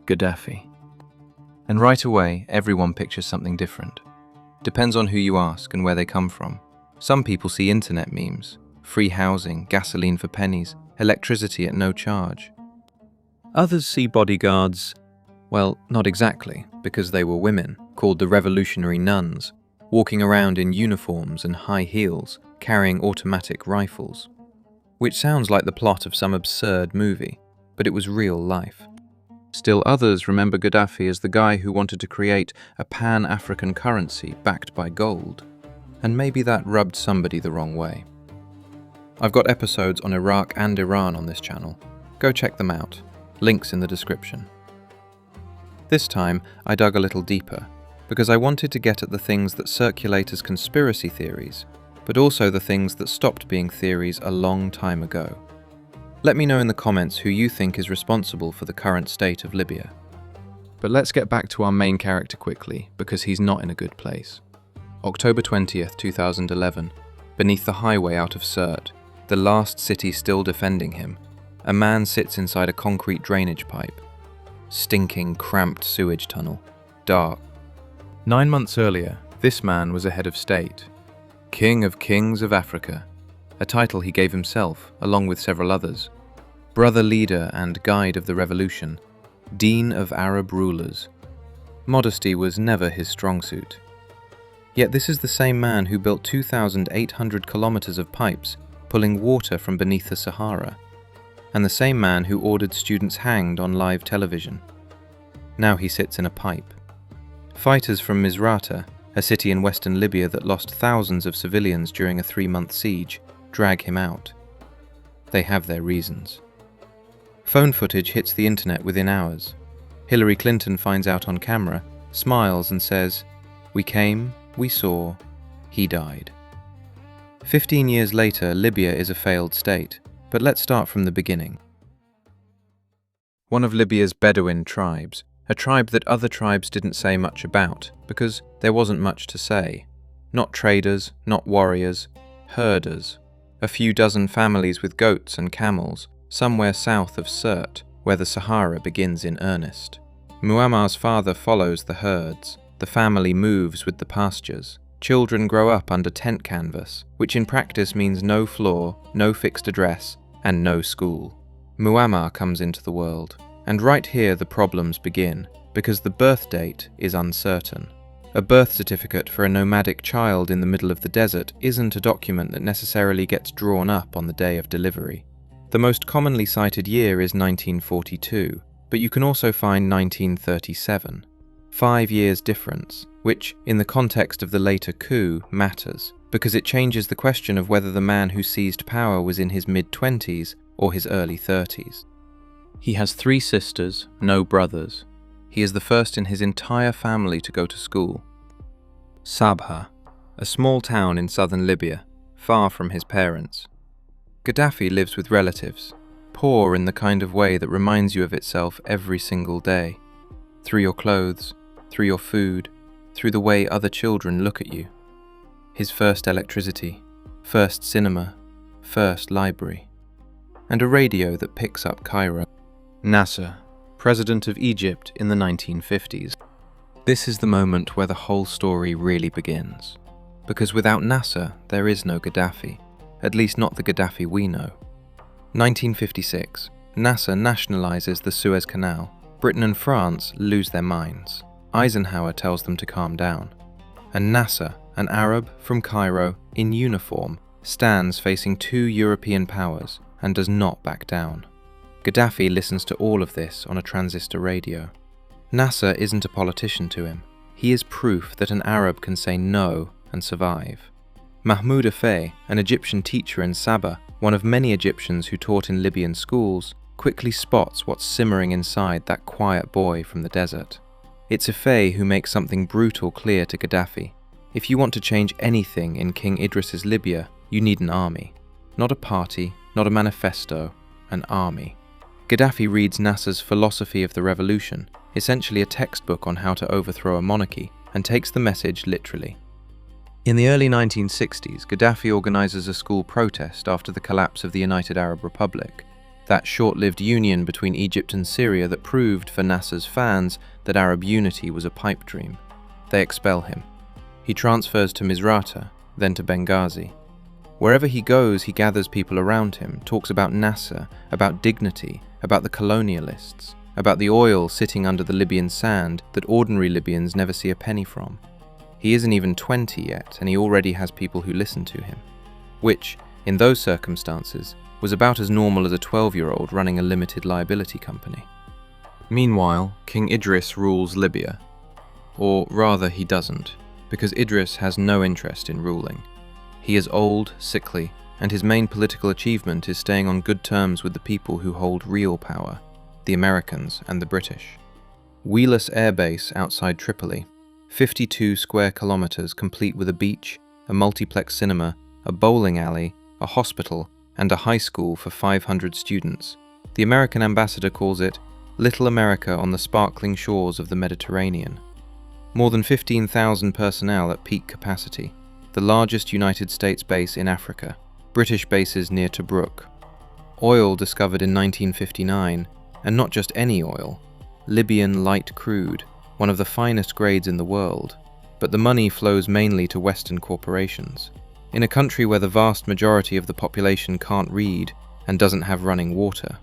Gaddafi. And right away, everyone pictures something different. Depends on who you ask and where they come from. Some people see internet memes, free housing, gasoline for pennies, electricity at no charge. Others see bodyguards, well, not exactly, because they were women, called the revolutionary nuns, walking around in uniforms and high heels, carrying automatic rifles. Which sounds like the plot of some absurd movie, but it was real life. Still others remember Gaddafi as the guy who wanted to create a pan-African currency backed by gold. And maybe that rubbed somebody the wrong way. I've got episodes on Iraq and Iran on this channel. Go check them out. Links in the description. This time, I dug a little deeper, because I wanted to get at the things that circulate as conspiracy theories, but also the things that stopped being theories a long time ago. Let me know in the comments who you think is responsible for the current state of Libya. But let's get back to our main character quickly, because he's not in a good place. October 20th, 2011, beneath the highway out of Sirte, the last city still defending him, a man sits inside a concrete drainage pipe. Stinking, cramped sewage tunnel. Dark. 9 months earlier, this man was a head of state. King of Kings of Africa, a title he gave himself, along with several others. Brother leader and guide of the revolution. Dean of Arab rulers. Modesty was never his strong suit. Yet this is the same man who built 2,800 kilometers of pipes, pulling water from beneath the Sahara, and the same man who ordered students hanged on live television. Now he sits in a pipe. Fighters from Misrata, a city in western Libya that lost thousands of civilians during a 3-month siege, drag him out. They have their reasons. Phone footage hits the internet within hours. Hillary Clinton finds out on camera, smiles and says, "We came, we saw, he died." 15 years later, Libya is a failed state, but let's start from the beginning. One of Libya's Bedouin tribes, a tribe that other tribes didn't say much about, because there wasn't much to say. Not traders, not warriors, herders. A few dozen families with goats and camels, somewhere south of Sirte, where the Sahara begins in earnest. Muammar's father follows the herds. The family moves with the pastures. Children grow up under tent canvas, which in practice means no floor, no fixed address, and no school. Muammar comes into the world, and right here the problems begin, because the birth date is uncertain. A birth certificate for a nomadic child in the middle of the desert isn't a document that necessarily gets drawn up on the day of delivery. The most commonly cited year is 1942, but you can also find 1937. 5 years difference, which, in the context of the later coup, matters, because it changes the question of whether the man who seized power was in his mid-20s or his early 30s. He has 3 sisters, no brothers. He is the first in his entire family to go to school. Sabha, a small town in southern Libya, far from his parents. Gaddafi lives with relatives, poor in the kind of way that reminds you of itself every single day. Through your clothes, through your food, through the way other children look at you. His first electricity, first cinema, first library. And a radio that picks up Cairo. Nasser, president of Egypt in the 1950s. This is the moment where the whole story really begins. Because without Nasser, there is no Gaddafi. At least not the Gaddafi we know. 1956. Nasser nationalizes the Suez Canal. Britain and France lose their minds. Eisenhower tells them to calm down. And Nasser, an Arab from Cairo, in uniform, stands facing 2 European powers and does not back down. Gaddafi listens to all of this on a transistor radio. Nasser isn't a politician to him. He is proof that an Arab can say no and survive. Mahmoud Afay, an Egyptian teacher in Sabah, one of many Egyptians who taught in Libyan schools, quickly spots what's simmering inside that quiet boy from the desert. It's Afay who makes something brutal clear to Gaddafi. If you want to change anything in King Idris's Libya, you need an army. Not a party, not a manifesto, an army. Gaddafi reads Nasser's Philosophy of the Revolution, essentially a textbook on how to overthrow a monarchy, and takes the message literally. In the early 1960s, Gaddafi organizes a school protest after the collapse of the United Arab Republic. that short-lived union between Egypt and Syria that proved for Nasser's fans that Arab unity was a pipe dream. They expel him. He transfers to Misrata, then to Benghazi. Wherever he goes, he gathers people around him, talks about Nasser, about dignity, about the colonialists, about the oil sitting under the Libyan sand that ordinary Libyans never see a penny from. He isn't even 20 yet, and he already has people who listen to him, which, in those circumstances, was about as normal as a 12-year-old running a limited liability company. Meanwhile, King Idris rules Libya. Or rather, he doesn't, because Idris has no interest in ruling. He is old, sickly, and his main political achievement is staying on good terms with the people who hold real power, the Americans and the British. Wheelus Air Base outside Tripoli, 52 square kilometers complete with a beach, a multiplex cinema, a bowling alley, a hospital, and a high school for 500 students. The American ambassador calls it Little America on the sparkling shores of the Mediterranean. More than 15,000 personnel at peak capacity, the largest United States base in Africa, British bases near Tobruk. Oil discovered in 1959, and not just any oil, Libyan light crude, one of the finest grades in the world, but the money flows mainly to Western corporations. In a country where the vast majority of the population can't read and doesn't have running water.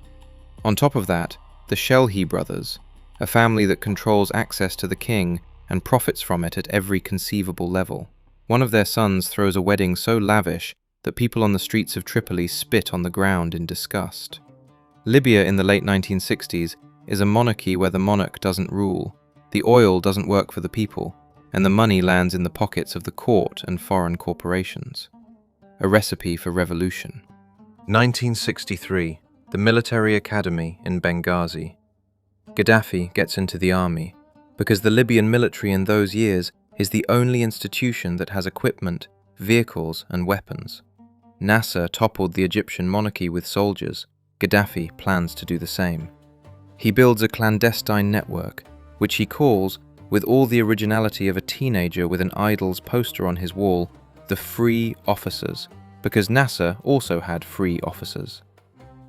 On top of that, the Shelhi brothers, a family that controls access to the king and profits from it at every conceivable level. One of their sons throws a wedding so lavish that people on the streets of Tripoli spit on the ground in disgust. Libya in the late 1960s is a monarchy where the monarch doesn't rule, the oil doesn't work for the people, and the money lands in the pockets of the court and foreign corporations. A recipe for revolution. 1963, the military academy in Benghazi. Gaddafi gets into the army because the Libyan military in those years is the only institution that has equipment, vehicles, and weapons. Nasser toppled the Egyptian monarchy with soldiers. Gaddafi plans to do the same. He builds a clandestine network, which he calls, with all the originality of a teenager with an idol's poster on his wall, the Free Officers, because Nasser also had free officers.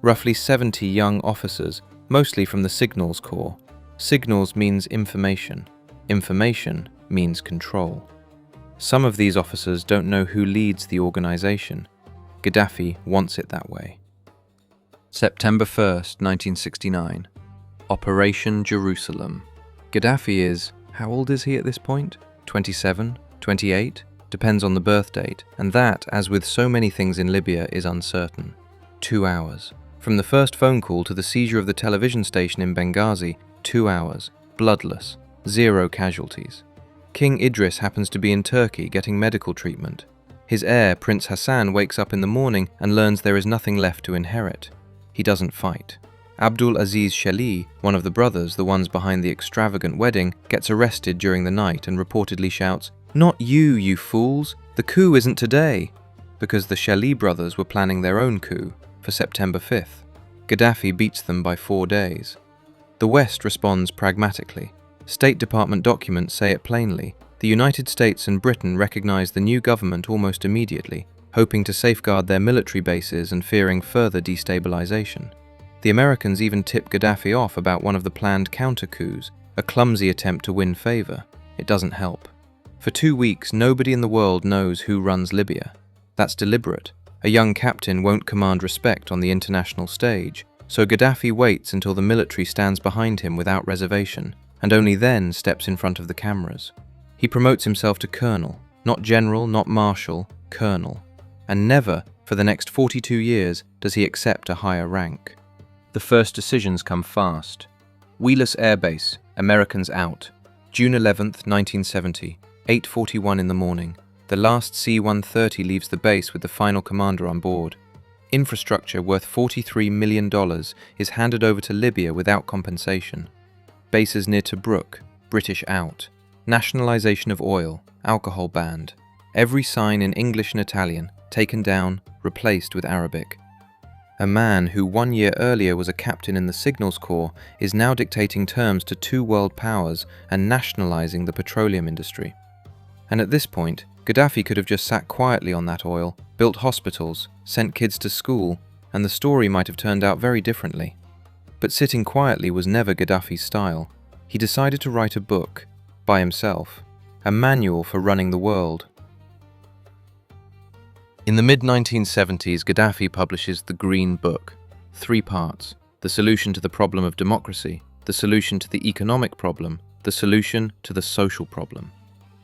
Roughly 70 young officers, mostly from the Signals Corps. Signals means information. Information means control. Some of these officers don't know who leads the organization. Gaddafi wants it that way. September 1st, 1969. Operation Jerusalem. Gaddafi is, how old is he at this point? 27? 28? Depends on the birth date, and that, as with so many things in Libya, is uncertain. 2 hours. From the first phone call to the seizure of the television station in Benghazi, 2 hours. Bloodless. 0 casualties. King Idris happens to be in Turkey getting medical treatment. His heir, Prince Hassan, wakes up in the morning and learns there is nothing left to inherit. He doesn't fight. Abdul Aziz Shali, one of the brothers, the ones behind the extravagant wedding, gets arrested during the night and reportedly shouts, "Not you, you fools! The coup isn't today!" Because the Shali brothers were planning their own coup for September 5th. Gaddafi beats them by 4 days. The West responds pragmatically. State Department documents say it plainly. The United States and Britain recognize the new government almost immediately, hoping to safeguard their military bases and fearing further destabilization. The Americans even tip Gaddafi off about one of the planned counter-coups, a clumsy attempt to win favor. It doesn't help. For 2 weeks, nobody in the world knows who runs Libya. That's deliberate. A young captain won't command respect on the international stage, so Gaddafi waits until the military stands behind him without reservation, and only then steps in front of the cameras. He promotes himself to colonel, not general, not marshal, colonel. And never, for the next 42 years, does he accept a higher rank. The first decisions come fast. Wheelus Air Base, Americans out. June 11th, 1970, 8:41 in the morning. The last C-130 leaves the base with the final commander on board. Infrastructure worth $43 million is handed over to Libya without compensation. Bases near Tobruk, British out. Nationalization of oil, alcohol banned. Every sign in English and Italian, taken down, replaced with Arabic. A man who 1 year earlier was a captain in the Signals Corps is now dictating terms to 2 world powers and nationalizing the petroleum industry. And at this point, Gaddafi could have just sat quietly on that oil, built hospitals, sent kids to school, and the story might have turned out very differently. But sitting quietly was never Gaddafi's style. He decided to write a book, by himself, a manual for running the world. In the mid-1970s, Gaddafi publishes the Green Book, 3 parts: the solution to the problem of democracy, the solution to the economic problem, the solution to the social problem.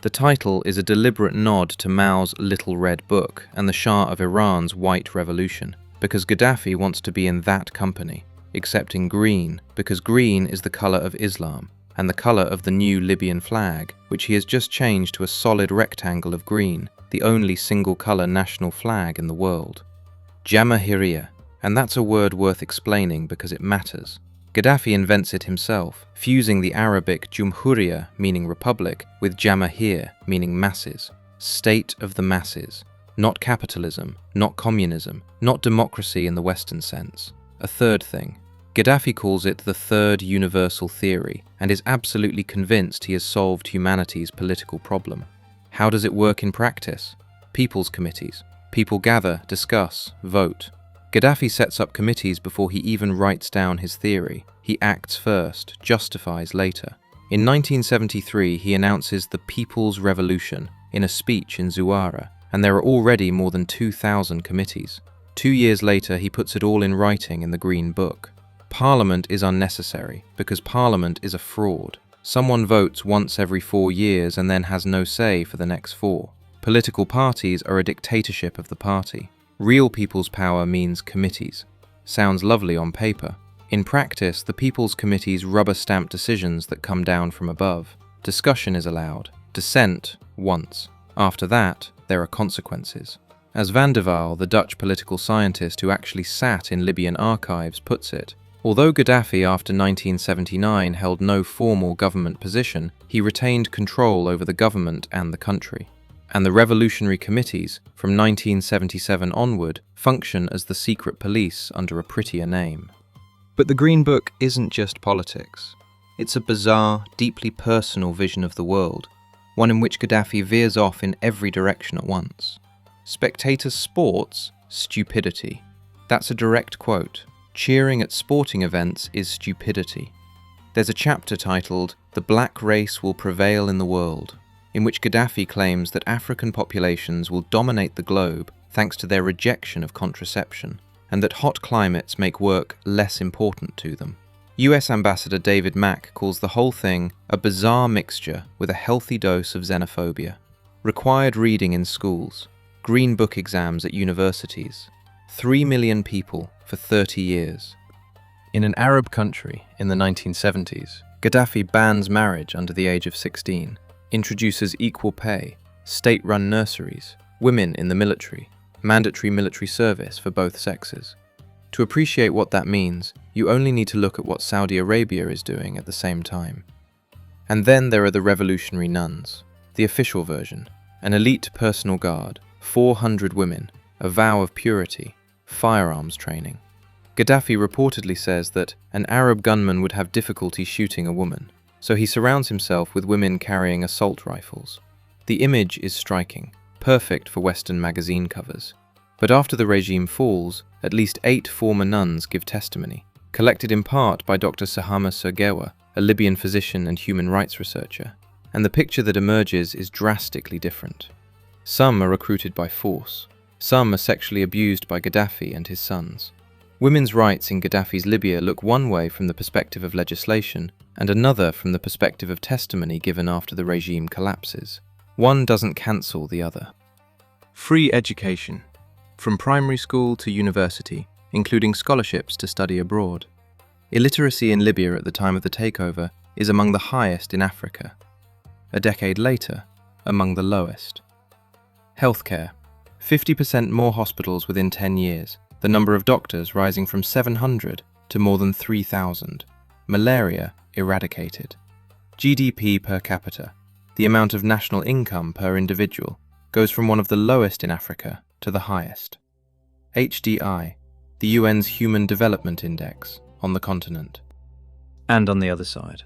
The title is a deliberate nod to Mao's Little Red Book and the Shah of Iran's White Revolution, because Gaddafi wants to be in that company, except in green, because green is the colour of Islam, and the colour of the new Libyan flag, which he has just changed to a solid rectangle of green, the only single-colour national flag in the world. Jamahiriya, and that's a word worth explaining because it matters. Gaddafi invents it himself, fusing the Arabic Jumhuriya, meaning republic, with Jamahir, meaning masses. State of the masses. Not capitalism, not communism, not democracy in the Western sense. A third thing. Gaddafi calls it the third universal theory, and is absolutely convinced he has solved humanity's political problem. How does it work in practice? People's committees. People gather, discuss, vote. Gaddafi sets up committees before he even writes down his theory. He acts first, justifies later. In 1973, he announces the People's Revolution in a speech in Zuwara, and there are already more than 2,000 committees. 2 years later, he puts it all in writing in the Green Book. Parliament is unnecessary, because Parliament is a fraud. Someone votes once every 4 years and then has no say for the next 4. Political parties are a dictatorship of the party. Real people's power means committees. Sounds lovely on paper. In practice, the people's committees rubber-stamp decisions that come down from above. Discussion is allowed. Dissent, once. After that, there are consequences. As Vandewalle, the Dutch political scientist who actually sat in Libyan archives, puts it, although Gaddafi after 1979 held no formal government position, he retained control over the government and the country. And the revolutionary committees, from 1977 onward, function as the secret police under a prettier name. But the Green Book isn't just politics. It's a bizarre, deeply personal vision of the world, one in which Gaddafi veers off in every direction at once. Spectators' sports, stupidity. That's a direct quote. Cheering at sporting events is stupidity. There's a chapter titled, "The Black Race Will Prevail in the World," in which Gaddafi claims that African populations will dominate the globe thanks to their rejection of contraception, and that hot climates make work less important to them. US Ambassador David Mack calls the whole thing a bizarre mixture with a healthy dose of xenophobia. Required reading in schools, Green Book exams at universities, 3 million people for 30 years. In an Arab country in the 1970s, Gaddafi bans marriage under the age of 16, introduces equal pay, state-run nurseries, women in the military, mandatory military service for both sexes. To appreciate what that means, you only need to look at what Saudi Arabia is doing at the same time. And then there are the revolutionary nuns, the official version, an elite personal guard, 400 women, a vow of purity, firearms training. Gaddafi reportedly says that an Arab gunman would have difficulty shooting a woman, so he surrounds himself with women carrying assault rifles. The image is striking, perfect for Western magazine covers. But after the regime falls, at least 8 former nuns give testimony, collected in part by Dr. Sahama Sergewa, a Libyan physician and human rights researcher, and the picture that emerges is drastically different. Some are recruited by force, some are sexually abused by Gaddafi and his sons. Women's rights in Gaddafi's Libya look one way from the perspective of legislation, and another from the perspective of testimony given after the regime collapses. One doesn't cancel the other. Free education, from primary school to university, including scholarships to study abroad. Illiteracy in Libya at the time of the takeover is among the highest in Africa. A decade later, among the lowest. Healthcare, 50% more hospitals within 10 years, the number of doctors rising from 700 to more than 3,000. Malaria eradicated. GDP per capita, the amount of national income per individual, goes from one of the lowest in Africa to the highest. HDI, the UN's Human Development Index, on the continent. And on the other side.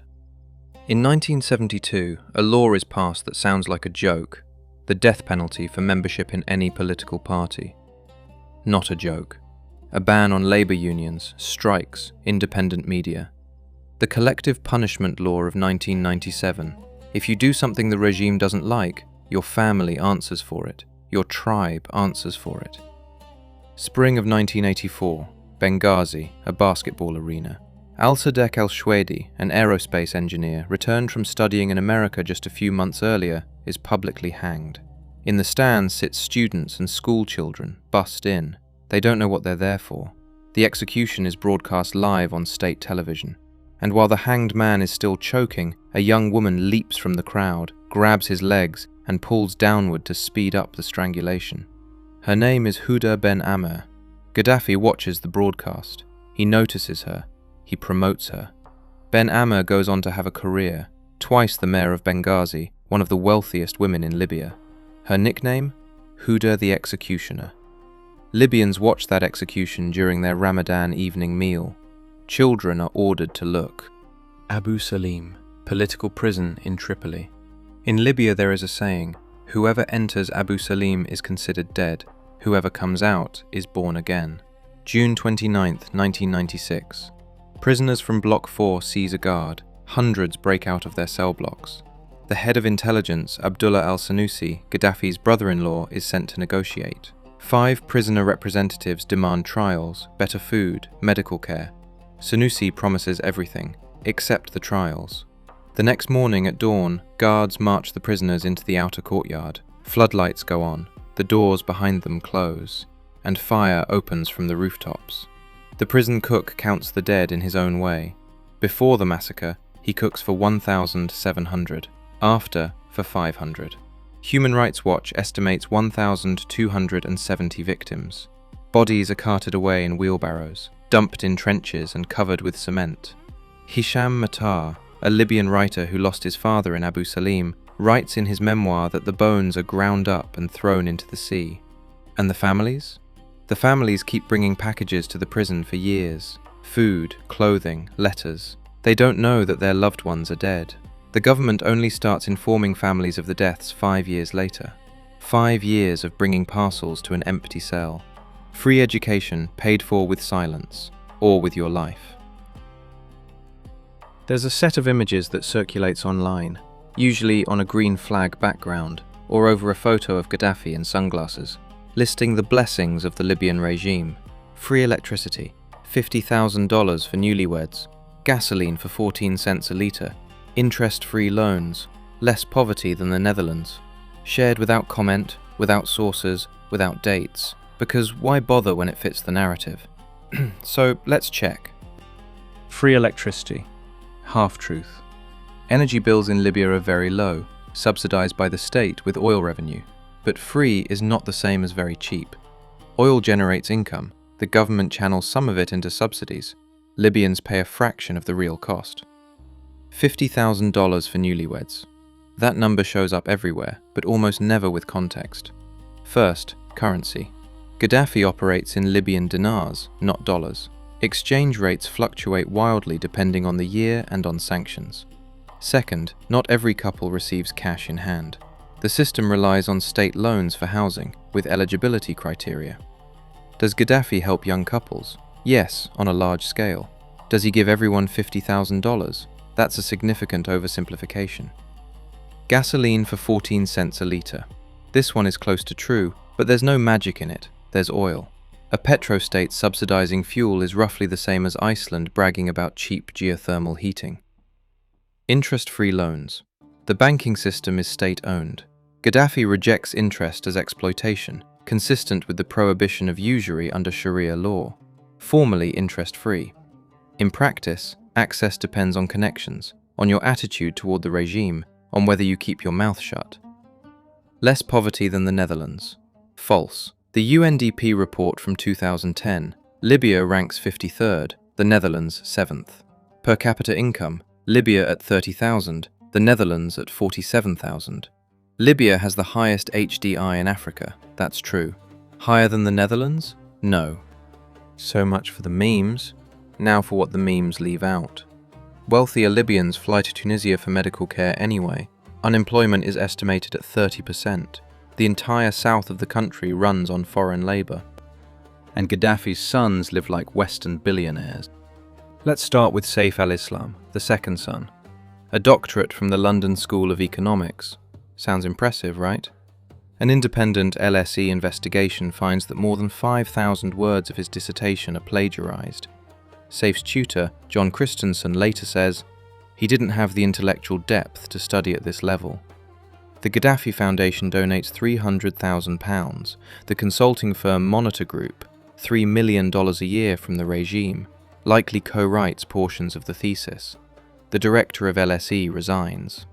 In 1972, a law is passed that sounds like a joke, the death penalty for membership in any political party. Not a joke. a ban on labor unions, strikes, independent media. The collective punishment law of 1997. If you do something the regime doesn't like, your family answers for it. Your tribe answers for it. Spring of 1984. Benghazi, a basketball arena. Al-Sadek al-Shwedi, an aerospace engineer, returned from studying in America just a few months earlier, is publicly hanged. In the stands sit students and school children, bussed in. They don't know what they're there for. The execution is broadcast live on state television. And while the hanged man is still choking, a young woman leaps from the crowd, grabs his legs, and pulls downward to speed up the strangulation. Her name is Huda Ben Amer. Gaddafi watches the broadcast. He notices her. He promotes her. Ben Amer goes on to have a career, twice the mayor of Benghazi, one of the wealthiest women in Libya. Her nickname? Huda the Executioner. Libyans watch that execution during their Ramadan evening meal. Children are ordered to look. Abu Salim, political prison in Tripoli. In Libya there is a saying, whoever enters Abu Salim is considered dead, whoever comes out is born again. June 29, 1996. Prisoners from Block 4 seize a guard. Hundreds break out of their cell blocks. The head of intelligence, Abdullah al-Sanusi, Gaddafi's brother-in-law, is sent to negotiate. 5 prisoner representatives demand trials, better food, medical care. Sanusi promises everything, except the trials. The next morning at dawn, guards march the prisoners into the outer courtyard. Floodlights go on, the doors behind them close, and fire opens from the rooftops. The prison cook counts the dead in his own way. Before the massacre, he cooks for 1,700. After, for 500. Human Rights Watch estimates 1,270 victims. Bodies are carted away in wheelbarrows, dumped in trenches and covered with cement. Hisham Matar, a Libyan writer who lost his father in Abu Salim, writes in his memoir that the bones are ground up and thrown into the sea. And the families? The families keep bringing packages to the prison for years. Food, clothing, letters. They don't know that their loved ones are dead. The government only starts informing families of the deaths 5 years later. 5 years of bringing parcels to an empty cell. Free education paid for with silence, or with your life. There's a set of images that circulates online, usually on a green flag background, or over a photo of Gaddafi in sunglasses, listing the blessings of the Libyan regime. Free electricity, $50,000 for newlyweds, gasoline for 14 cents a litre, interest-free loans, less poverty than the Netherlands, shared without comment, without sources, without dates, because why bother when it fits the narrative? So let's check. Free electricity. Half-truth. Energy bills in Libya are very low, subsidized by the state with oil revenue. But free is not the same as very cheap. Oil generates income. The government channels some of it into subsidies. Libyans pay a fraction of the real cost. $50,000 for newlyweds. That number shows up everywhere, but almost never with context. First, currency. Gaddafi operates in Libyan dinars, not dollars. Exchange rates fluctuate wildly depending on the year and on sanctions. Second, not every couple receives cash in hand. The system relies on state loans for housing, with eligibility criteria. Does Gaddafi help young couples? Yes, on a large scale. Does he give everyone $50,000? That's a significant oversimplification. Gasoline for 14 cents a litre. This one is close to true, but there's no magic in it. There's oil. A petrostate subsidizing fuel is roughly the same as Iceland bragging about cheap geothermal heating. Interest-free loans. The banking system is state-owned. Gaddafi rejects interest as exploitation, consistent with the prohibition of usury under Sharia law, formally interest-free. In practice, access depends on connections, on your attitude toward the regime, on whether you keep your mouth shut. Less poverty than the Netherlands. False. The UNDP report from 2010, Libya ranks 53rd, the Netherlands 7th. Per capita income, Libya at 30,000, the Netherlands at 47,000. Libya has the highest HDI in Africa, that's true. Higher than the Netherlands? No. So much for the memes. Now for what the memes leave out. Wealthier Libyans fly to Tunisia for medical care anyway. Unemployment is estimated at 30%. The entire south of the country runs on foreign labour. and Gaddafi's sons live like Western billionaires. Let's start with Saif al-Islam, the second son. A doctorate from the London School of Economics. Sounds impressive, right? An independent LSE investigation finds that more than 5,000 words of his dissertation are plagiarized. Saif's tutor, John Christensen, later says, he didn't have the intellectual depth to study at this level. The Gaddafi Foundation donates £300,000. The consulting firm Monitor Group, $3 million a year from the regime, likely co-writes portions of the thesis. The director of LSE resigns.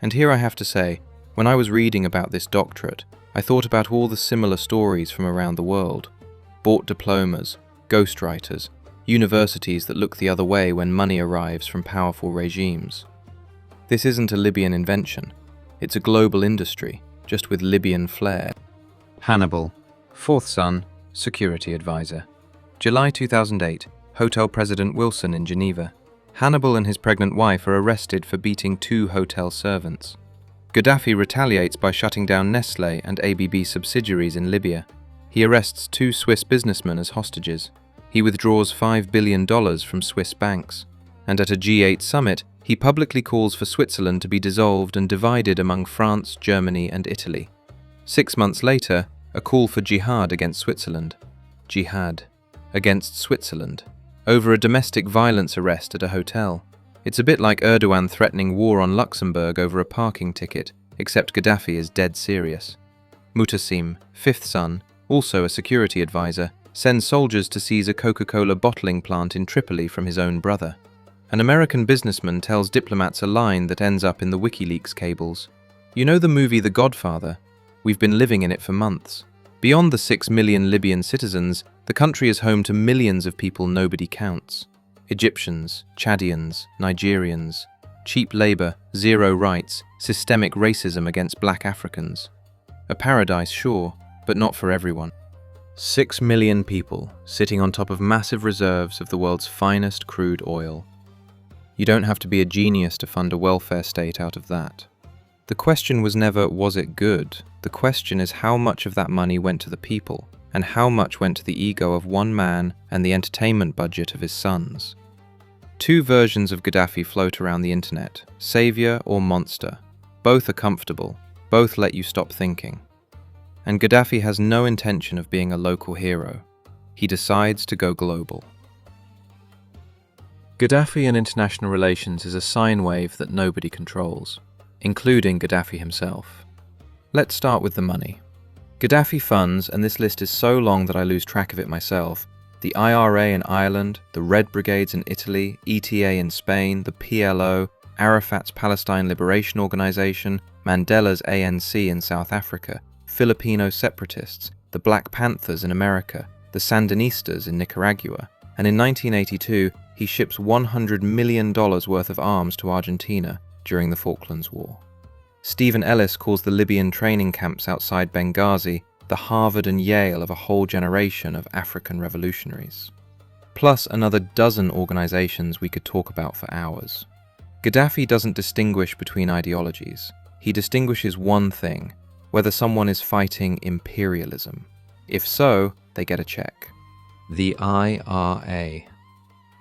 And here I have to say, when I was reading about this doctorate, I thought about all the similar stories from around the world. Bought diplomas, ghostwriters, universities that look the other way when money arrives from powerful regimes. This isn't a Libyan invention. It's a global industry, just with Libyan flair. Hannibal, fourth son, security advisor. July 2008, Hotel President Wilson in Geneva. Hannibal and his pregnant wife are arrested for beating 2 hotel servants. Gaddafi retaliates by shutting down Nestlé and ABB subsidiaries in Libya. He arrests 2 Swiss businessmen as hostages. He withdraws $5 billion from Swiss banks. And at a G8 summit, he publicly calls for Switzerland to be dissolved and divided among France, Germany, and Italy. 6 months later, a call for jihad against Switzerland. Jihad against Switzerland over a domestic violence arrest at a hotel. It's a bit like Erdogan threatening war on Luxembourg over a parking ticket, except Gaddafi is dead serious. Mutasim, fifth son, also a security advisor, sends soldiers to seize a Coca-Cola bottling plant in Tripoli from his own brother. An American businessman tells diplomats a line that ends up in the WikiLeaks cables. You know the movie The Godfather? We've been living in it for months. Beyond the 6 million Libyan citizens, the country is home to millions of people nobody counts. Egyptians, Chadians, Nigerians, cheap labor, zero rights, systemic racism against black Africans. A paradise, sure, but not for everyone. 6 million people sitting on top of massive reserves of the world's finest crude oil. You don't have to be a genius to fund a welfare state out of that. The question was never, was it good? The question is how much of that money went to the people, and how much went to the ego of one man and the entertainment budget of his sons. 2 versions of Gaddafi float around the internet, savior or monster. Both are comfortable, both let you stop thinking. And Gaddafi has no intention of being a local hero. He decides to go global. Gaddafi and international relations is a sine wave that nobody controls, including Gaddafi himself. Let's start with the money. Gaddafi funds, and this list is so long that I lose track of it myself, the IRA in Ireland, the Red Brigades in Italy, ETA in Spain, the PLO, Arafat's Palestine Liberation Organization, Mandela's ANC in South Africa, Filipino separatists, the Black Panthers in America, the Sandinistas in Nicaragua, and in 1982 he ships $100 million worth of arms to Argentina during the Falklands War. Stephen Ellis calls the Libyan training camps outside Benghazi the Harvard and Yale of a whole generation of African revolutionaries. Plus another dozen organizations we could talk about for hours. Gaddafi doesn't distinguish between ideologies. He distinguishes one thing: whether someone is fighting imperialism. If so, they get a check. The IRA.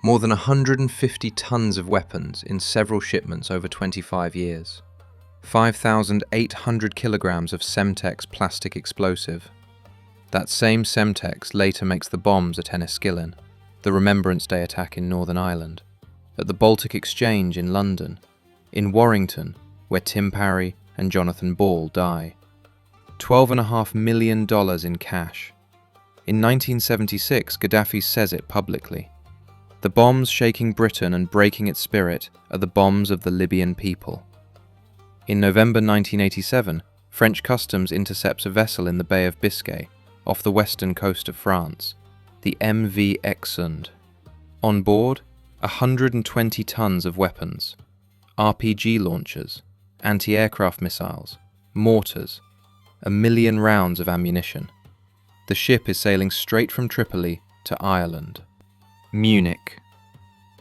More than 150 tons of weapons in several shipments over 25 years. 5,800 kilograms of Semtex plastic explosive. That same Semtex later makes the bombs at Enniskillen, the Remembrance Day attack in Northern Ireland, at the Baltic Exchange in London, in Warrington, where Tim Parry and Jonathan Ball die. $12.5 million in cash. In 1976, Gaddafi says it publicly. The bombs shaking Britain and breaking its spirit are the bombs of the Libyan people. In November 1987, French customs intercepts a vessel in the Bay of Biscay, off the western coast of France, the MV Exund. On board, 120 tons of weapons, RPG launchers, anti-aircraft missiles, mortars, 1 million rounds of ammunition. The ship is sailing straight from Tripoli to Ireland. Munich.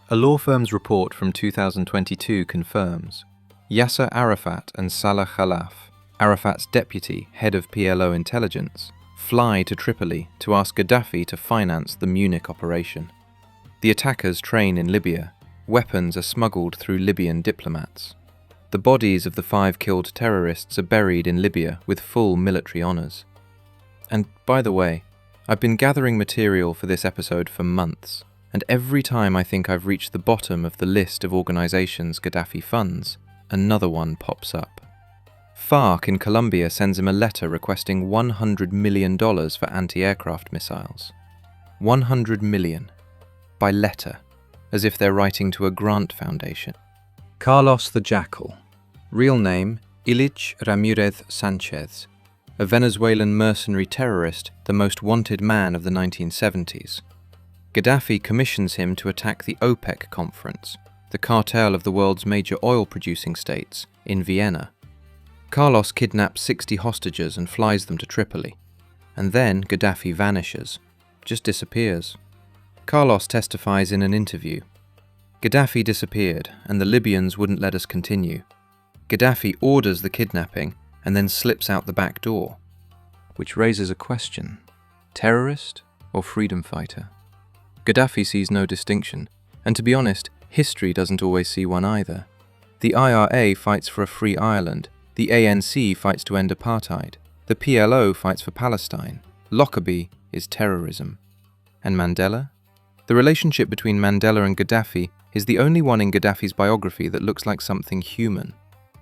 A law firm's report from 2022 confirms Yasser Arafat and Salah Khalaf, Arafat's deputy, head of PLO intelligence, fly to Tripoli to ask Gaddafi to finance the Munich operation. The attackers train in Libya. Weapons are smuggled through Libyan diplomats. The bodies of the 5 killed terrorists are buried in Libya with full military honours. And by the way, I've been gathering material for this episode for months, and every time I think I've reached the bottom of the list of organisations Gaddafi funds, another one pops up. FARC in Colombia sends him a letter requesting $100 million for anti-aircraft missiles. 100 million. By letter, as if they're writing to a grant foundation. Carlos the Jackal. Real name, Ilich Ramirez Sanchez. A Venezuelan mercenary terrorist, the most wanted man of the 1970s. Gaddafi commissions him to attack the OPEC conference, the cartel of the world's major oil-producing states, in Vienna. Carlos kidnaps 60 hostages and flies them to Tripoli. And then Gaddafi vanishes, just disappears. Carlos testifies in an interview. Gaddafi disappeared, and the Libyans wouldn't let us continue. Gaddafi orders the kidnapping and then slips out the back door. Which raises a question. Terrorist or freedom fighter? Gaddafi sees no distinction, and to be honest, history doesn't always see one either. The IRA fights for a free Ireland, the ANC fights to end apartheid, the PLO fights for Palestine, Lockerbie is terrorism. And Mandela? The relationship between Mandela and Gaddafi is the only one in Gaddafi's biography that looks like something human.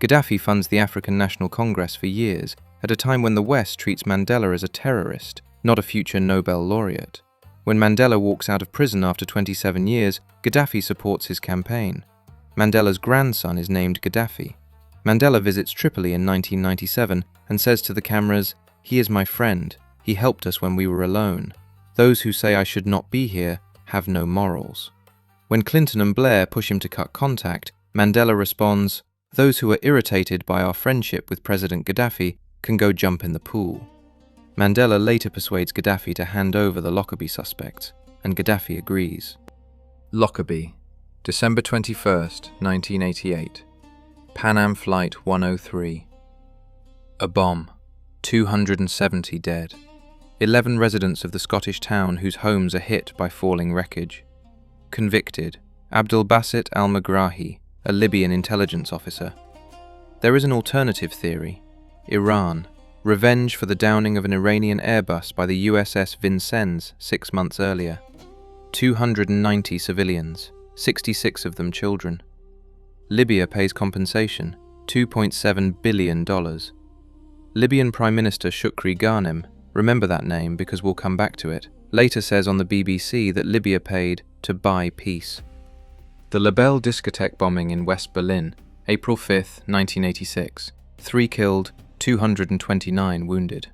Gaddafi funds the African National Congress for years, at a time when the West treats Mandela as a terrorist, not a future Nobel laureate. When Mandela walks out of prison after 27 years, Gaddafi supports his campaign. Mandela's grandson is named Gaddafi. Mandela visits Tripoli in 1997 and says to the cameras, "He is my friend. He helped us when we were alone. Those who say I should not be here have no morals." When Clinton and Blair push him to cut contact, Mandela responds, "Those who are irritated by our friendship with President Gaddafi can go jump in the pool." Mandela later persuades Gaddafi to hand over the Lockerbie suspects, and Gaddafi agrees. Lockerbie, December 21st, 1988. Pan Am Flight 103. A bomb. 270 dead. 11 residents of the Scottish town whose homes are hit by falling wreckage. Convicted, Abdel Basit al-Megrahi, a Libyan intelligence officer. There is an alternative theory. Iran. Revenge for the downing of an Iranian Airbus by the USS Vincennes 6 months earlier. 290 civilians, 66 of them children. Libya pays compensation, $2.7 billion. Libyan Prime Minister Shukri Ghanem, remember that name because we'll come back to it, later says on the BBC that Libya paid to buy peace. The Labelle discotheque bombing in West Berlin, April 5, 1986. 3 killed, 229 wounded.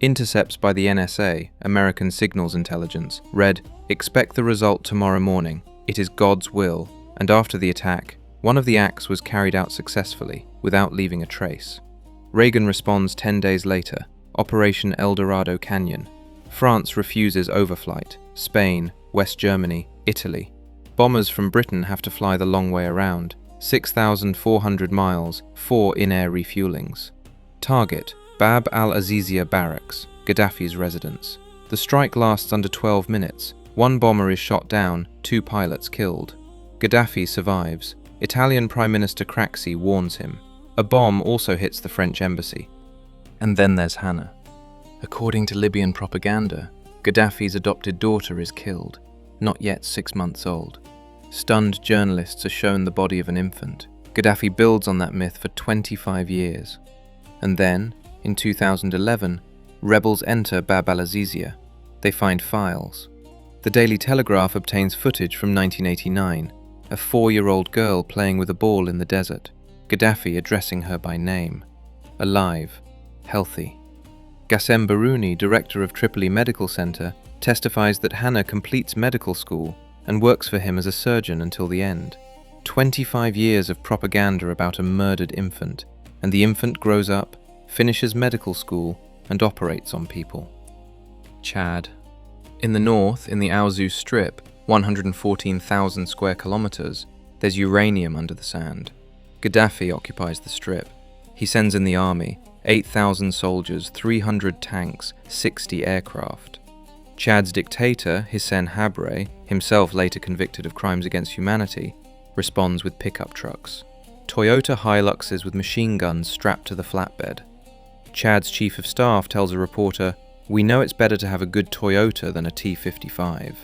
Intercepts by the NSA, American Signals Intelligence, read, "Expect the result tomorrow morning. It is God's will." And after the attack, one of the acts was carried out successfully, without leaving a trace. Reagan responds 10 days later, Operation El Dorado Canyon. France refuses overflight. Spain, West Germany, Italy. Bombers from Britain have to fly the long way around, 6,400 miles, 4 in-air refuelings. Target, Bab al-Azizia Barracks, Gaddafi's residence. The strike lasts under 12 minutes. 1 bomber is shot down, 2 pilots killed. Gaddafi survives. Italian Prime Minister Craxi warns him. A bomb also hits the French embassy. And then there's Hannah. According to Libyan propaganda, Gaddafi's adopted daughter is killed, not yet 6 months old. Stunned journalists are shown the body of an infant. Gaddafi builds on that myth for 25 years. And then, in 2011, rebels enter Bab al-Azizia. They find files. The Daily Telegraph obtains footage from 1989, a 4-year-old girl playing with a ball in the desert, Gaddafi addressing her by name. Alive, healthy. Gassem Barouni, director of Tripoli Medical Center, testifies that Hannah completes medical school and works for him as a surgeon until the end. 25 years of propaganda about a murdered infant, and the infant grows up, finishes medical school, and operates on people. Chad. In the north, in the Auzu Strip, 114,000 square kilometers, there's uranium under the sand. Gaddafi occupies the strip. He sends in the army, 8,000 soldiers, 300 tanks, 60 aircraft. Chad's dictator, Hissène Habré, himself later convicted of crimes against humanity, responds with pickup trucks. Toyota Hiluxes with machine guns strapped to the flatbed. Chad's chief of staff tells a reporter, "We know it's better to have a good Toyota than a T-55.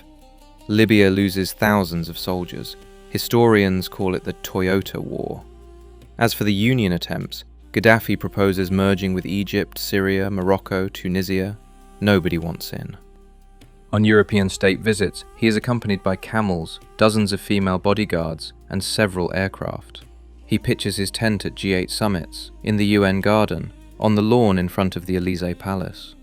Libya loses thousands of soldiers. Historians call it the Toyota War. As for the Union attempts, Gaddafi proposes merging with Egypt, Syria, Morocco, Tunisia. Nobody wants in. On European state visits, he is accompanied by camels, dozens of female bodyguards, and several aircraft. He pitches his tent at G8 summits, in the UN garden, on the lawn in front of the Élysée Palace.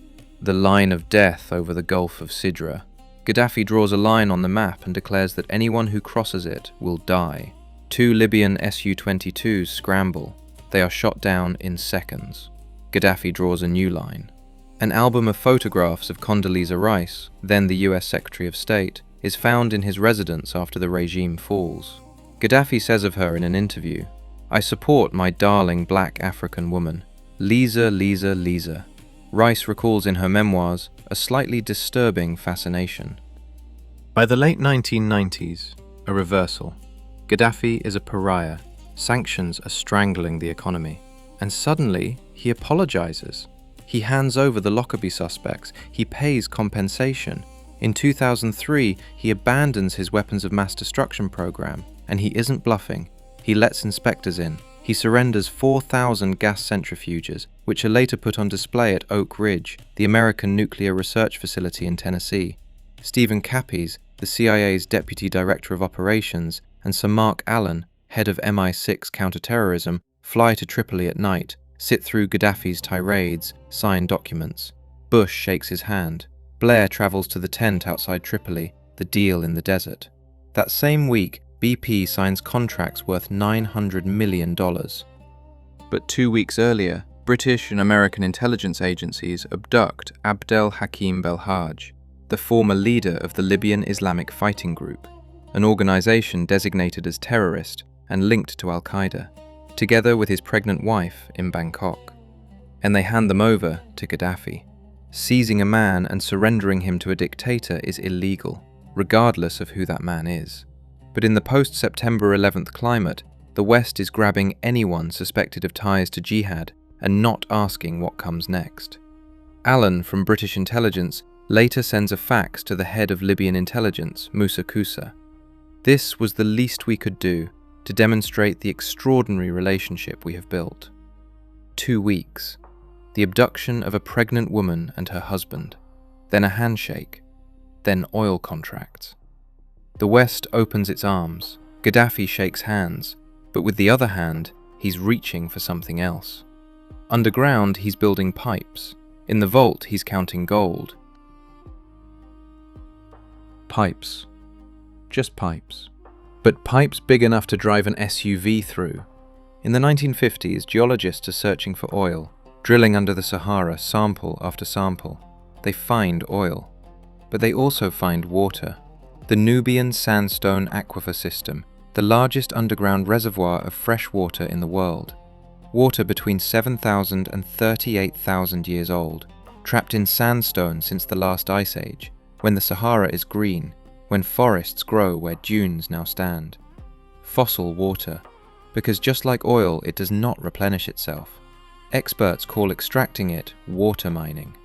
The line of death over the Gulf of Sidra. Gaddafi draws a line on the map and declares that anyone who crosses it will die. 2 Libyan Su-22s scramble. They are shot down in seconds. Gaddafi draws a new line. An album of photographs of Condoleezza Rice, then the US Secretary of State, is found in his residence after the regime falls. Gaddafi says of her in an interview, "I support my darling black African woman. Lisa, Lisa, Lisa." Rice recalls in her memoirs a slightly disturbing fascination. By the late 1990s, a reversal. Gaddafi is a pariah. Sanctions are strangling the economy. And suddenly, he apologizes. He hands over the Lockerbie suspects. He pays compensation. In 2003, he abandons his weapons of mass destruction program. And he isn't bluffing. He lets inspectors in. He surrenders 4,000 gas centrifuges, which are later put on display at Oak Ridge, the American nuclear research facility in Tennessee. Stephen Cappies, the CIA's Deputy Director of Operations, and Sir Mark Allen, head of MI6 counterterrorism, fly to Tripoli at night, sit through Gaddafi's tirades, sign documents. Bush shakes his hand. Blair travels to the tent outside Tripoli, the deal in the desert. That same week, BP signs contracts worth $900 million. But 2 weeks earlier, British and American intelligence agencies abduct Abdel Hakim Belhaj, the former leader of the Libyan Islamic Fighting Group, an organization designated as terrorist and linked to Al-Qaeda, together with his pregnant wife in Bangkok. And they hand them over to Gaddafi. Seizing a man and surrendering him to a dictator is illegal, regardless of who that man is. But in the post-September 11th climate, the West is grabbing anyone suspected of ties to jihad and not asking what comes next. Allen from British intelligence later sends a fax to the head of Libyan intelligence, Musa Kusa. This was the least we could do to demonstrate the extraordinary relationship we have built. 2 weeks. The abduction of a pregnant woman and her husband. Then a handshake. Then oil contracts. The West opens its arms. Gaddafi shakes hands, but with the other hand, he's reaching for something else. Underground, he's building pipes. In the vault, he's counting gold. Pipes. Just pipes. But pipes big enough to drive an SUV through. In the 1950s, geologists are searching for oil, drilling under the Sahara sample after sample. They find oil. But they also find water. The Nubian Sandstone Aquifer System, the largest underground reservoir of fresh water in the world. Water between 7,000 and 38,000 years old, trapped in sandstone since the last ice age, when the Sahara is green, when forests grow where dunes now stand. Fossil water, because just like oil, it does not replenish itself. Experts call extracting it water mining.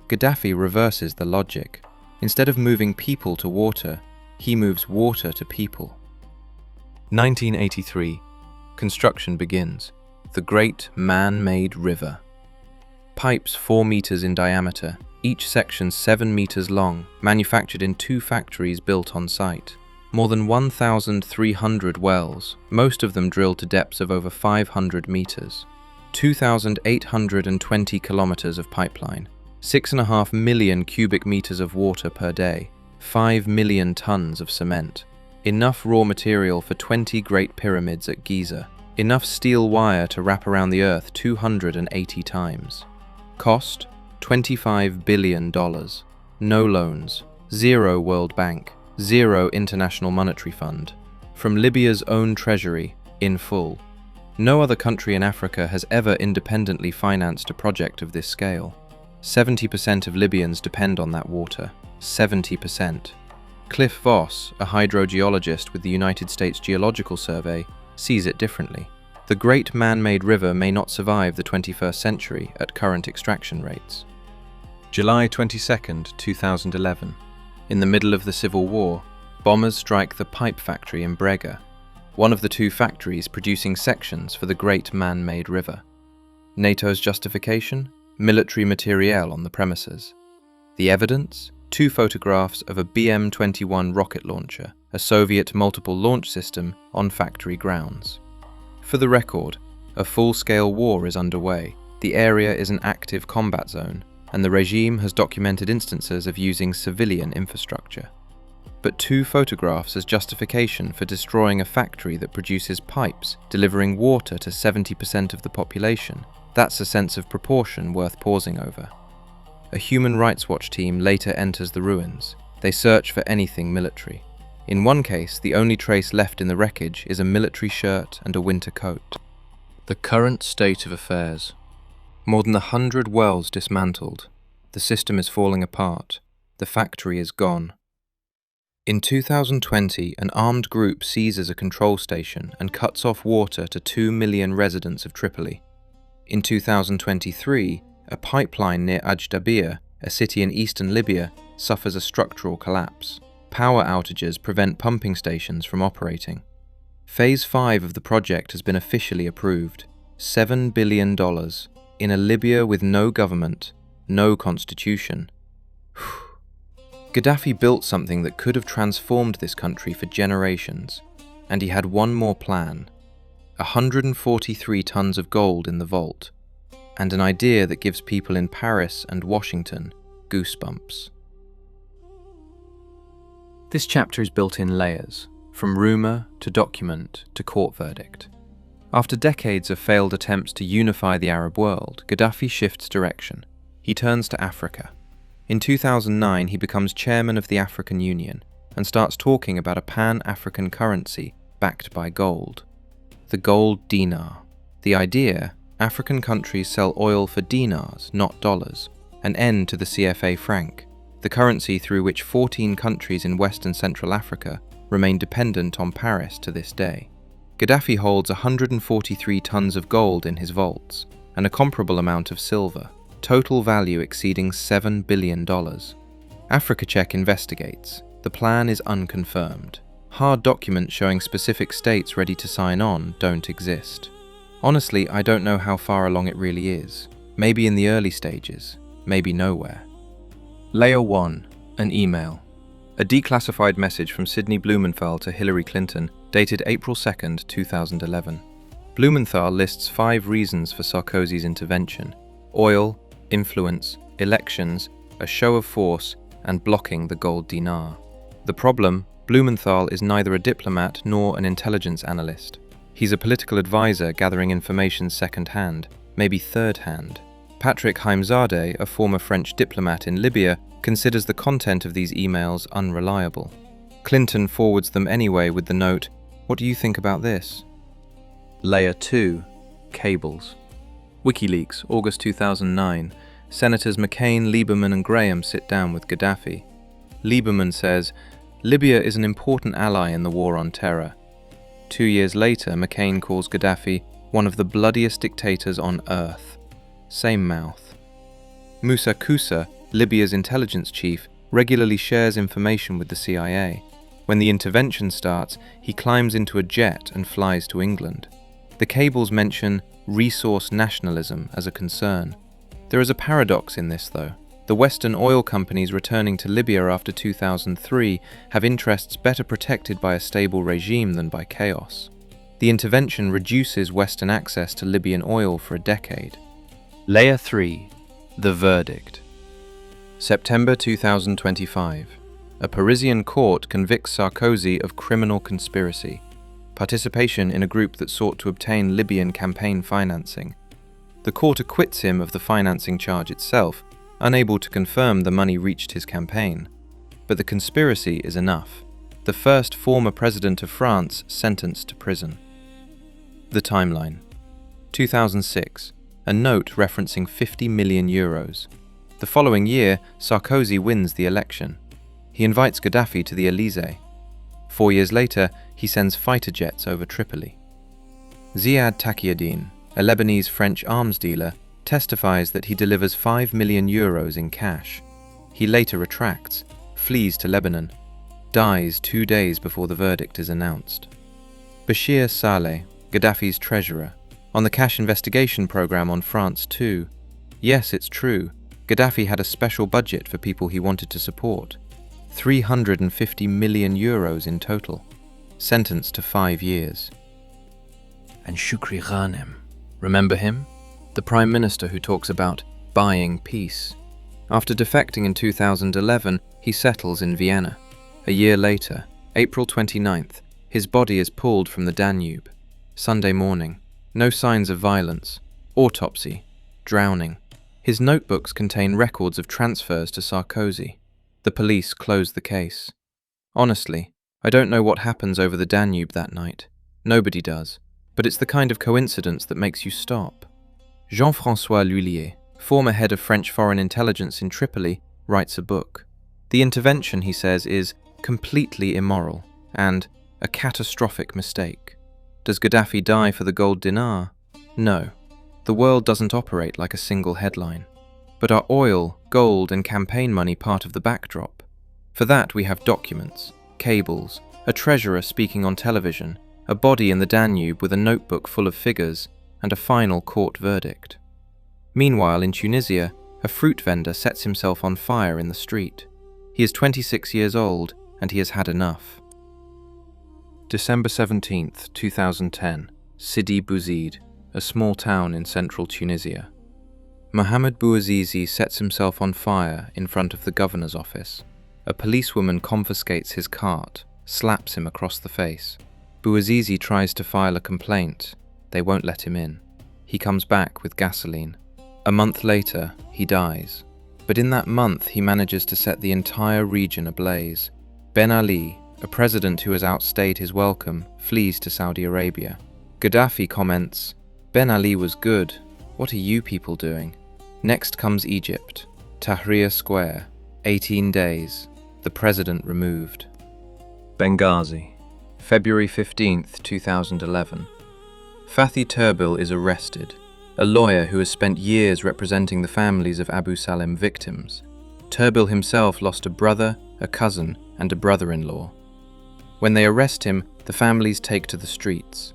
Gaddafi reverses the logic. Instead of moving people to water, he moves water to people. 1983. Construction begins. The Great Man-Made River. Pipes 4 meters in diameter, each section 7 meters long, manufactured in 2 factories built on site. More than 1,300 wells, most of them drilled to depths of over 500 meters. 2,820 kilometers of pipeline. 6.5 million cubic meters of water per day, 5 million tons of cement, enough raw material for 20 Great Pyramids at Giza, enough steel wire to wrap around the Earth 280 times. Cost, $25 billion. No loans, 0 World Bank, 0 International Monetary Fund. From Libya's own treasury, in full. No other country in Africa has ever independently financed a project of this scale. 70% of Libyans depend on that water. 70%. Cliff Voss, a hydrogeologist with the United States Geological Survey, sees it differently. The great man-made river may not survive the 21st century at current extraction rates. July 22, 2011. In the middle of the Civil War, bombers strike the pipe factory in Brega, one of the two factories producing sections for the great man-made river. NATO's justification? Military materiel on the premises. The evidence? 2 photographs of a BM-21 rocket launcher, a Soviet multiple launch system, on factory grounds. For the record, a full-scale war is underway, the area is an active combat zone, and the regime has documented instances of using civilian infrastructure. But 2 photographs as justification for destroying a factory that produces pipes, delivering water to 70% of the population, that's a sense of proportion worth pausing over. A Human Rights Watch team later enters the ruins. They search for anything military. In one case, the only trace left in the wreckage is a military shirt and a winter coat. The current state of affairs. More than 100 wells dismantled. The system is falling apart. The factory is gone. In 2020, an armed group seizes a control station and cuts off water to 2 million residents of Tripoli. In 2023, a pipeline near Ajdabia, a city in eastern Libya, suffers a structural collapse. Power outages prevent pumping stations from operating. Phase 5 of the project has been officially approved. $7 billion in a Libya with no government, no constitution. Gaddafi built something that could have transformed this country for generations, and he had one more plan. 143 tons of gold in the vault, and an idea that gives people in Paris and Washington goosebumps. This chapter is built in layers, from rumour to document to court verdict. After decades of failed attempts to unify the Arab world, Gaddafi shifts direction. He turns to Africa. In 2009, he becomes chairman of the African Union and starts talking about a pan-African currency backed by gold. The gold dinar. The idea: African countries sell oil for dinars, not dollars, an end to the CFA franc, the currency through which 14 countries in West and Central Africa remain dependent on Paris to this day. Gaddafi holds 143 tons of gold in his vaults, and a comparable amount of silver, total value exceeding $7 billion. AfricaCheck investigates. The plan is unconfirmed. Hard documents showing specific states ready to sign on don't exist. Honestly, I don't know how far along it really is. Maybe in the early stages, maybe nowhere. Layer 1. An email. A declassified message from Sidney Blumenthal to Hillary Clinton, dated April 2, 2011. Blumenthal lists 5 reasons for Sarkozy's intervention: oil, influence, elections, a show of force, and blocking the gold dinar. The problem: Blumenthal is neither a diplomat nor an intelligence analyst. He's a political advisor gathering information second-hand, maybe third-hand. Patrick Haimzadeh, a former French diplomat in Libya, considers the content of these emails unreliable. Clinton forwards them anyway with the note, "What do you think about this?" Layer 2. Cables. WikiLeaks, August 2009. Senators McCain, Lieberman and Graham sit down with Gaddafi. Lieberman says, "Libya is an important ally in the war on terror." 2 years later, McCain calls Gaddafi one of the bloodiest dictators on earth. Same mouth. Moussa Koussa, Libya's intelligence chief, regularly shares information with the CIA. When the intervention starts, he climbs into a jet and flies to England. The cables mention resource nationalism as a concern. There is a paradox in this, though. The Western oil companies returning to Libya after 2003 have interests better protected by a stable regime than by chaos. The intervention reduces Western access to Libyan oil for a decade. Layer 3. The verdict. September 2025. A Parisian court convicts Sarkozy of criminal conspiracy, participation in a group that sought to obtain Libyan campaign financing. The court acquits him of the financing charge itself, unable to confirm the money reached his campaign. But the conspiracy is enough. The first former president of France sentenced to prison. The timeline. 2006. A note referencing 50 million euros. The following year, Sarkozy wins the election. He invites Gaddafi to the Elysée. 4 years later, he sends fighter jets over Tripoli. Ziad Taqiyuddin, a Lebanese-French arms dealer, testifies that he delivers 5 million euros in cash. He later retracts, flees to Lebanon, dies 2 days before the verdict is announced. Bashir Saleh, Gaddafi's treasurer, on the cash investigation program on France 2. Yes, it's true, Gaddafi had a special budget for people he wanted to support. 350 million euros in total, sentenced to 5 years. And Shukri Ghanem, remember him? The Prime Minister who talks about buying peace. After defecting in 2011, he settles in Vienna. A year later, April 29th, his body is pulled from the Danube. Sunday morning, no signs of violence. Autopsy, drowning. His notebooks contain records of transfers to Sarkozy. The police close the case. Honestly, I don't know what happens over the Danube that night. Nobody does. But it's the kind of coincidence that makes you stop. Jean-François Lhuillier, former head of French foreign intelligence in Tripoli, writes a book. The intervention, he says, is completely immoral and a catastrophic mistake. Does Gaddafi die for the gold dinar? No. The world doesn't operate like a single headline. But are oil, gold, and campaign money part of the backdrop? For that we have documents, cables, a treasurer speaking on television, a body in the Danube with a notebook full of figures, and a final court verdict. Meanwhile, in Tunisia, a fruit vendor sets himself on fire in the street. He is 26 years old, and he has had enough. December 17th, 2010, Sidi Bouzid, a small town in central Tunisia. Mohamed Bouazizi sets himself on fire in front of the governor's office. A policewoman confiscates his cart, slaps him across the face. Bouazizi tries to file a complaint. They won't let him in. He comes back with gasoline. A month later, he dies. But in that month, he manages to set the entire region ablaze. Ben Ali, a president who has outstayed his welcome, flees to Saudi Arabia. Gaddafi comments, "Ben Ali was good. What are you people doing?" Next comes Egypt. Tahrir Square. 18 days. The president removed. Benghazi. February 15th, 2011. Fathi Terbil is arrested, a lawyer who has spent years representing the families of Abu Salem victims. Terbil himself lost a brother, a cousin, and a brother-in-law. When they arrest him, the families take to the streets.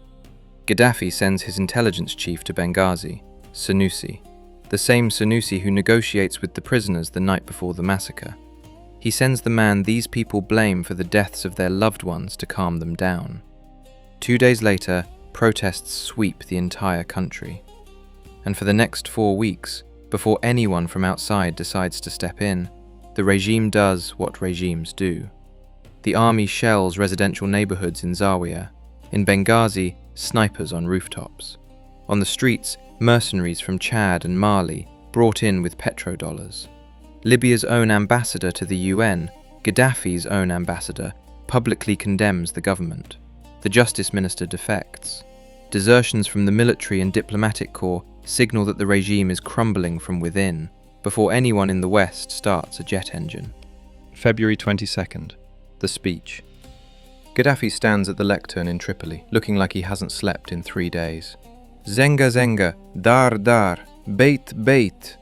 Gaddafi sends his intelligence chief to Benghazi, Sanusi, the same Sanusi who negotiates with the prisoners the night before the massacre. He sends the man these people blame for the deaths of their loved ones to calm them down. 2 days later, protests sweep the entire country. And for the next 4 weeks, before anyone from outside decides to step in, the regime does what regimes do. The army shells residential neighborhoods in Zawiya. In Benghazi, snipers on rooftops. On the streets, mercenaries from Chad and Mali brought in with petrodollars. Libya's own ambassador to the UN, Gaddafi's own ambassador, publicly condemns the government. The justice minister defects. Desertions from the military and diplomatic corps signal that the regime is crumbling from within, before anyone in the West starts a jet engine. February 22nd. The speech. Gaddafi stands at the lectern in Tripoli, looking like he hasn't slept in 3 days. Zenga zenga, dar dar, bait bait.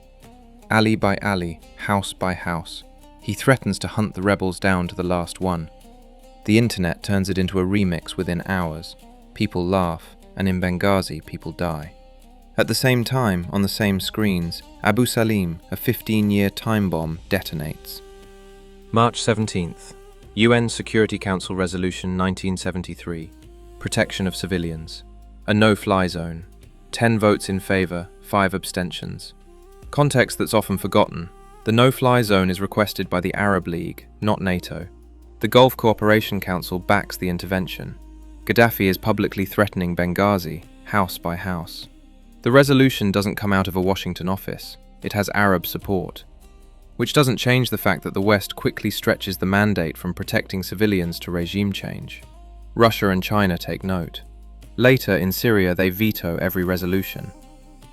Alley by alley, house by house. He threatens to hunt the rebels down to the last one. The internet turns it into a remix within hours. People laugh, and in Benghazi, people die. At the same time, on the same screens, Abu Salim, a 15-year time bomb, detonates. March 17th. UN Security Council Resolution 1973. Protection of civilians. A no-fly zone. 10 votes in favour, 5 abstentions. Context that's often forgotten. The no-fly zone is requested by the Arab League, not NATO. The Gulf Cooperation Council backs the intervention. Gaddafi is publicly threatening Benghazi, house by house. The resolution doesn't come out of a Washington office. It has Arab support. Which doesn't change the fact that the West quickly stretches the mandate from protecting civilians to regime change. Russia and China take note. Later, in Syria, they veto every resolution.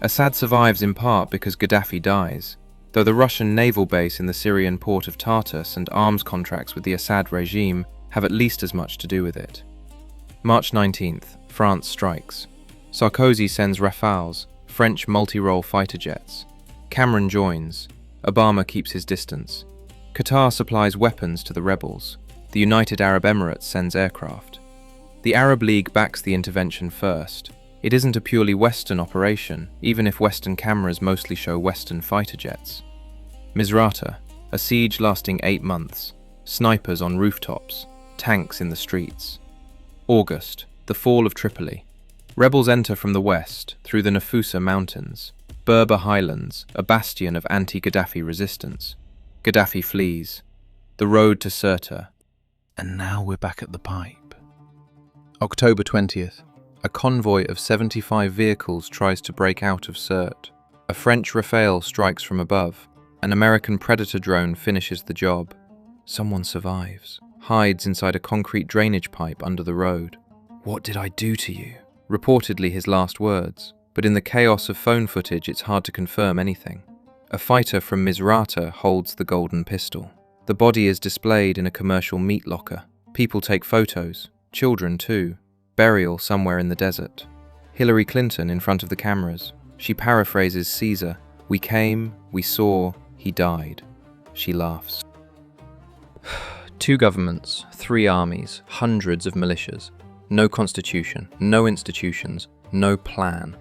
Assad survives in part because Gaddafi dies, though the Russian naval base in the Syrian port of Tartus and arms contracts with the Assad regime have at least as much to do with it. March 19th, France strikes. Sarkozy sends Rafales, French multi-role fighter jets. Cameron joins. Obama keeps his distance. Qatar supplies weapons to the rebels. The United Arab Emirates sends aircraft. The Arab League backs the intervention first. It isn't a purely Western operation, even if Western cameras mostly show Western fighter jets. Misrata, a siege lasting 8 months. Snipers on rooftops. Tanks in the streets. August, the fall of Tripoli. Rebels enter from the west, through the Nafusa Mountains. Berber Highlands, a bastion of anti-Gaddafi resistance. Gaddafi flees. The road to Sirte. And now we're back at the pipe. October 20th. A convoy of 75 vehicles tries to break out of Sirte. A French Rafale strikes from above. An American Predator drone finishes the job. Someone survives, hides inside a concrete drainage pipe under the road. "What did I do to you?" Reportedly his last words, but in the chaos of phone footage it's hard to confirm anything. A fighter from Misrata holds the golden pistol. The body is displayed in a commercial meat locker. People take photos, children too. Burial somewhere in the desert. Hillary Clinton in front of the cameras. She paraphrases Caesar. "We came, we saw, he died." She laughs. 2 governments, 3 armies, hundreds of militias. No constitution, no institutions, no plan.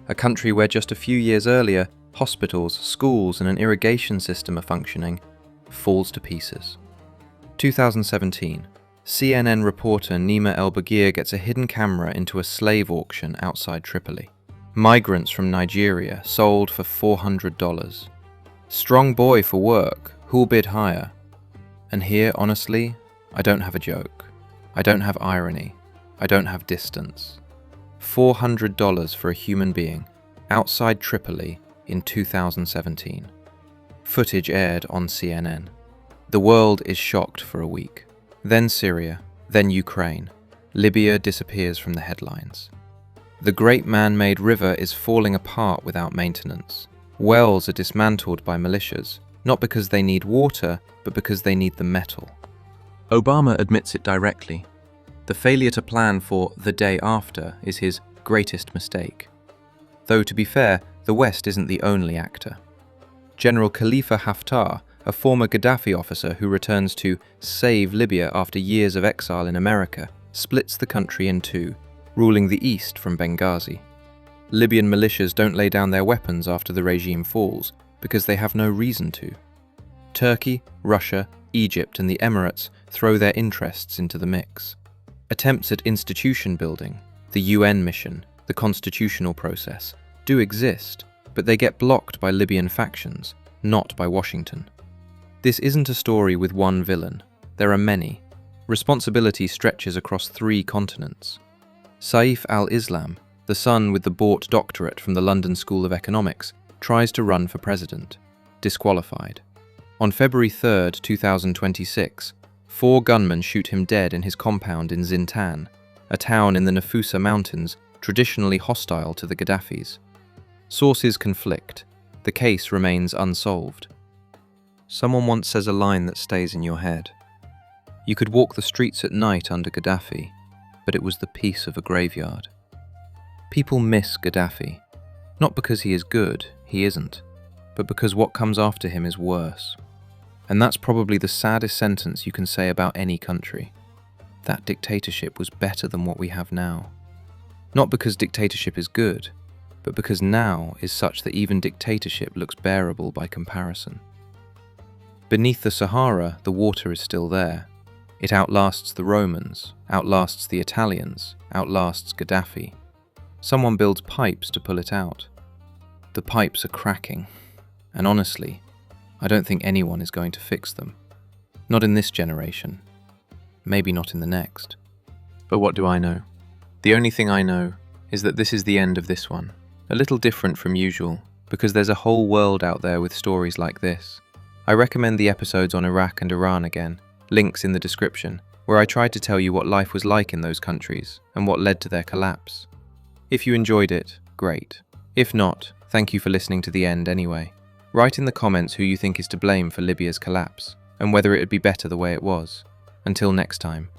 A country where just a few years earlier, hospitals, schools and an irrigation system are functioning, falls to pieces. 2017. CNN reporter Nima El-Bagir gets a hidden camera into a slave auction outside Tripoli. Migrants from Nigeria sold for $400. Strong boy for work, who'll bid higher? And here, honestly, I don't have a joke. I don't have irony. I don't have distance. $400 for a human being, outside Tripoli in 2017. Footage aired on CNN. The world is shocked for a week. Then Syria, then Ukraine. Libya disappears from the headlines. The great man-made river is falling apart without maintenance. Wells are dismantled by militias, not because they need water, but because they need the metal. Obama admits it directly. The failure to plan for the day after is his greatest mistake. Though, to be fair, the West isn't the only actor. General Khalifa Haftar, a former Gaddafi officer who returns to save Libya after years of exile in America, splits the country in 2, ruling the east from Benghazi. Libyan militias don't lay down their weapons after the regime falls, because they have no reason to. Turkey, Russia, Egypt and the Emirates throw their interests into the mix. Attempts at institution building, the UN mission, the constitutional process, do exist, but they get blocked by Libyan factions, not by Washington. This isn't a story with one villain. There are many. Responsibility stretches across 3 continents. Saif al-Islam, the son with the bought doctorate from the London School of Economics, tries to run for president. Disqualified. On February 3, 2026, 4 gunmen shoot him dead in his compound in Zintan, a town in the Nafusa Mountains traditionally hostile to the Gaddafis. Sources conflict. The case remains unsolved. Someone once says a line that stays in your head. You could walk the streets at night under Gaddafi, but it was the peace of a graveyard. People miss Gaddafi, not because he is good, he isn't, but because what comes after him is worse. And that's probably the saddest sentence you can say about any country. That dictatorship was better than what we have now. Not because dictatorship is good, but because now is such that even dictatorship looks bearable by comparison. Beneath the Sahara, the water is still there. It outlasts the Romans, outlasts the Italians, outlasts Gaddafi. Someone builds pipes to pull it out. The pipes are cracking, and honestly, I don't think anyone is going to fix them. Not in this generation. Maybe not in the next. But what do I know? The only thing I know is that this is the end of this one. A little different from usual, because there's a whole world out there with stories like this. I recommend the episodes on Iraq and Iran again, links in the description, where I tried to tell you what life was like in those countries and what led to their collapse. If you enjoyed it, great. If not, thank you for listening to the end anyway. Write in the comments who you think is to blame for Libya's collapse, and whether it would be better the way it was. Until next time.